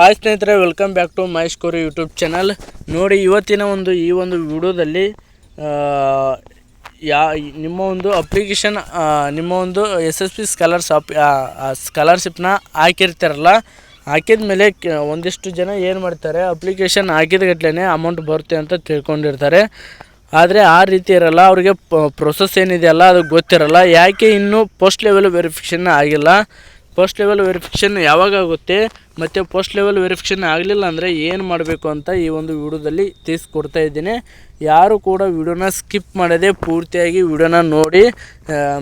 Hi ಸ್ನೇಹಿತರೆ, welcome back to my ಸ್ಕೋರಿ YouTube channel. ನೋಡಿ, ಇವತ್ತಿನ ಈ ಒಂದು ವಿಡಿಯೋದಲ್ಲಿ ನಿಮ್ಮ ಒಂದು ಅಪ್ಲಿಕೇಶನ್, ನಿಮ್ಮ ಒಂದು SSP ಸ್ಕಾಲರ್ಶಿಪ್ನ ಹಾಕಿರ್ತಾರಲ್ಲ, ಹಾಕಿದ ಮೇಲೆ ಒಂದಿಷ್ಟು ಜನ ಏನು ಮಾಡ್ತಾರೆ, ಅಪ್ಲಿಕೇಶನ್ ಹಾಕಿದ ಗಟ್ಲೆ ಅಮೌಂಟ್ ಬರುತ್ತೆ ಅಂತ ತಿಳ್ಕೊಂಡಿರ್ತಾರೆ. ಆದರೆ ಆ ರೀತಿ ಇರಲ್ಲ. ಅವ್ರಿಗೆ ಪ್ರೊಸೆಸ್ ಏನಿದೆಯಲ್ಲ ಅದು ಗೊತ್ತಿರಲ್ಲ. ಯಾಕೆ ಇನ್ನೂ ಪೋಸ್ಟ್ ಲೆವೆಲ್ ವೆರಿಫಿಕೇಷನ್ ಆಗಿಲ್ಲ, ಪೋಸ್ಟ್ ಲೆವೆಲ್ ವೆರಿಫಿಕೇಷನ್ ಯಾವಾಗ ಆಗುತ್ತೆ ಮತ್ತು ಪೋಸ್ಟ್ ಲೆವೆಲ್ ವೆರಿಫಿಕೇಷನ್ ಆಗಲಿಲ್ಲ ಅಂದರೆ ಏನು ಮಾಡಬೇಕು ಅಂತ ಈ ಒಂದು ವಿಡಿಯೋದಲ್ಲಿ ತಿಳಿಸ್ಕೊಡ್ತಾ ಇದ್ದೀನಿ. ಯಾರು ಕೂಡ ವಿಡಿಯೋನ ಸ್ಕಿಪ್ ಮಾಡದೆ ಪೂರ್ತಿಯಾಗಿ ವಿಡಿಯೋನ ನೋಡಿ.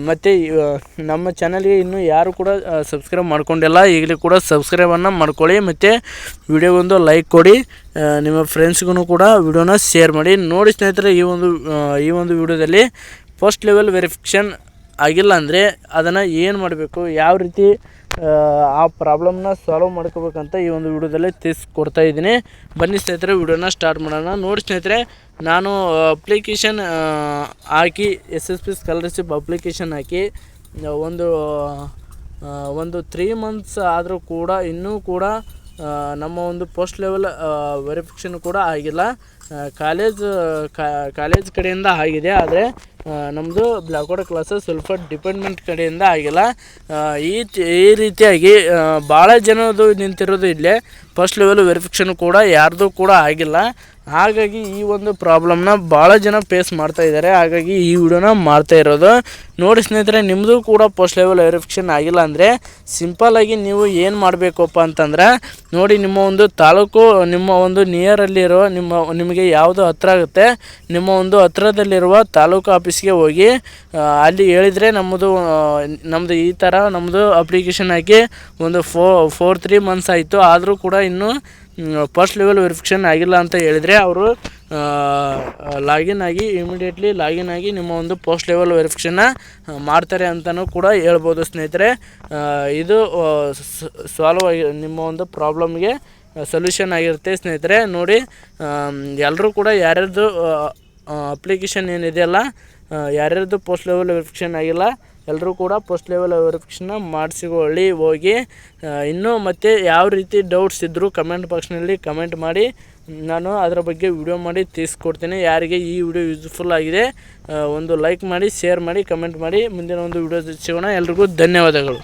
ಮತ್ತು ನಮ್ಮ ಚಾನಲ್ಗೆ ಇನ್ನೂ ಯಾರು ಕೂಡ ಸಬ್ಸ್ಕ್ರೈಬ್ ಮಾಡ್ಕೊಂಡಿಲ್ಲ, ಈಗಲೂ ಕೂಡ ಸಬ್ಸ್ಕ್ರೈಬನ್ನು ಮಾಡ್ಕೊಳ್ಳಿ. ಮತ್ತು ವಿಡಿಯೋಗೊಂದು ಲೈಕ್ ಕೊಡಿ, ನಿಮ್ಮ ಫ್ರೆಂಡ್ಸ್ಗೂ ಕೂಡ ವಿಡಿಯೋನ ಶೇರ್ ಮಾಡಿ. ನೋಡಿ ಸ್ನೇಹಿತರೆ, ಈ ಒಂದು ವಿಡಿಯೋದಲ್ಲಿ ಪೋಸ್ಟ್ ಲೆವೆಲ್ ವೆರಿಫಿಕೇಷನ್ ಆಗಿಲ್ಲ ಅಂದರೆ ಅದನ್ನು ಏನು ಮಾಡಬೇಕು, ಯಾವ ರೀತಿ ಆ ಪ್ರಾಬ್ಲಮ್ನ ಸಾಲ್ವ್ ಮಾಡ್ಕೋಬೇಕಂತ ಈ ಒಂದು ವಿಡಿಯೋದಲ್ಲಿ ತಿಳಿಸ್ಕೊಡ್ತಾ ಇದ್ದೀನಿ. ಬನ್ನಿ ಸ್ನೇಹಿತರೆ, ವಿಡಿಯೋನ ಸ್ಟಾರ್ಟ್ ಮಾಡೋಣ. ನೋಡಿ ಸ್ನೇಹಿತರೆ, ನಾನು ಅಪ್ಲಿಕೇಶನ್ ಹಾಕಿ SSP ಸ್ಕಾಲರ್ಶಿಪ್ ಅಪ್ಲಿಕೇಶನ್ ಹಾಕಿ ಒಂದು 3 ಮಂತ್ಸ್ ಆದರೂ ಕೂಡ ಇನ್ನೂ ಕೂಡ ನಮ್ಮ ಒಂದು ಪೋಸ್ಟ್ ಲೆವೆಲ್ ವೆರಿಫಿಕೇಷನ್ ಕೂಡ ಆಗಿಲ್ಲ. ಕಾಲೇಜ್ ಕಡೆಯಿಂದ ಆಗಿದೆ, ಆದರೆ ನಮ್ಮದು ಬ್ಲ್ಯಾಕ್ಔಟ್ ಕ್ಲಾಸಸ್ ಸ್ವಲ್ಪ ಡಿಪಾರ್ಟ್ಮೆಂಟ್ ಕಡೆಯಿಂದ ಆಗಿಲ್ಲ. ಈ ರೀತಿಯಾಗಿ ಭಾಳ ಜನದು ನಿಂತಿರೋದು ಇಲ್ಲೇ. ಫಸ್ಟ್ ಲೆವೆಲ್ ವೆರಿಫಿಕೇಷನ್ ಕೂಡ ಯಾರ್ದು ಕೂಡ ಆಗಿಲ್ಲ. ಹಾಗಾಗಿ ಈ ಒಂದು ಪ್ರಾಬ್ಲಮ್ನ ಭಾಳ ಜನ ಫೇಸ್ ಮಾಡ್ತಾ ಇದ್ದಾರೆ. ಹಾಗಾಗಿ ಈ ವಿಡಿಯೋನ ಮಾಡ್ತಾ ಇರೋದು. ನೋಡಿ ಸ್ನೇಹಿತರೆ, ನಿಮ್ಮದು ಕೂಡ ಪೋಸ್ಟ್ ಲೆವೆಲ್ ವೆರಿಫಿಕೇಷನ್ ಆಗಿಲ್ಲ ಅಂದರೆ ಸಿಂಪಲ್ಲಾಗಿ ನೀವು ಏನು ಮಾಡಬೇಕಪ್ಪ ಅಂತಂದ್ರೆ, ನೋಡಿ, ನಿಮ್ಮ ಒಂದು ತಾಲೂಕು, ನಿಮ್ಮ ಒಂದು ನಿಯರಲ್ಲಿರೋ ನಿಮಗೆ ಯಾವುದು ಹತ್ರ ಆಗುತ್ತೆ, ನಿಮ್ಮ ಒಂದು ಹತ್ರದಲ್ಲಿರುವ ತಾಲೂಕು ಆಫೀಸ್ಗೆ ಹೋಗಿ ಅಲ್ಲಿ ಹೇಳಿದರೆ ನಮ್ಮದು ಈ ಥರ ನಮ್ಮದು ಅಪ್ಲಿಕೇಶನ್ ಹಾಕಿ ಒಂದು 3 ಮಂತ್ಸ್ ಆಯಿತು, ಆದರೂ ಕೂಡ ಇನ್ನೂ ಫಸ್ಟ್ ಲೆವೆಲ್ ವೆರಿಫಿಕೇಷನ್ ಆಗಿಲ್ಲ ಅಂತ ಹೇಳಿದರೆ ಅವರು ಇಮಿಡಿಯೇಟ್ಲಿ ಲಾಗಿನ್ ಆಗಿ ನಿಮ್ಮ ಒಂದು ಪೋಸ್ಟ್ ಲೆವೆಲ್ ವೆರಿಫಿಕೇಷನ್ನ ಮಾಡ್ತಾರೆ ಅಂತಲೂ ಕೂಡ ಹೇಳ್ಬೋದು ಸ್ನೇಹಿತರೆ. ಇದು ಸಾಲ್ವ್ ಆಗಿ ನಿಮ್ಮ ಒಂದು ಪ್ರಾಬ್ಲಮ್ಗೆ ಸೊಲ್ಯೂಷನ್ ಆಗಿರುತ್ತೆ ಸ್ನೇಹಿತರೆ. ನೋಡಿ, ಎಲ್ಲರೂ ಕೂಡ ಯಾರ್ಯಾರ್ದು ಅಪ್ಲಿಕೇಶನ್ ಏನಿದೆಯಲ್ಲ, ಯಾರ್ಯಾರ್ದು ಪೋಸ್ಟ್ ಲೆವೆಲ್ ವೆರಿಫಿಕೇಷನ್ ಆಗಿಲ್ಲ ಎಲ್ಲರೂ ಕೂಡ ಪೋಸ್ಟ್ ಲೆವೆಲ್ ವೆರಿಫಿಕೇಷನ್ನ ಮಾಡಿಸಿಕೊಳ್ಳಿ ಹೋಗಿ. ಇನ್ನೂ ಮತ್ತು ಯಾವ ರೀತಿ ಡೌಟ್ಸ್ ಇದ್ದರೂ ಕಮೆಂಟ್ ಬಾಕ್ಸ್ನಲ್ಲಿ ಕಮೆಂಟ್ ಮಾಡಿ, ನಾನು ಅದರ ಬಗ್ಗೆ ವಿಡಿಯೋ ಮಾಡಿ ತಿಳಿಸ್ಕೊಡ್ತೀನಿ. ಯಾರಿಗೆ ಈ ವಿಡಿಯೋ ಯೂಸ್ಫುಲ್ ಆಗಿದೆ ಒಂದು ಲೈಕ್ ಮಾಡಿ, ಶೇರ್ ಮಾಡಿ, ಕಮೆಂಟ್ ಮಾಡಿ. ಮುಂದಿನ ಒಂದು ವಿಡಿಯೋ ಸಿಗೋಣ. ಎಲ್ರಿಗೂ ಧನ್ಯವಾದಗಳು.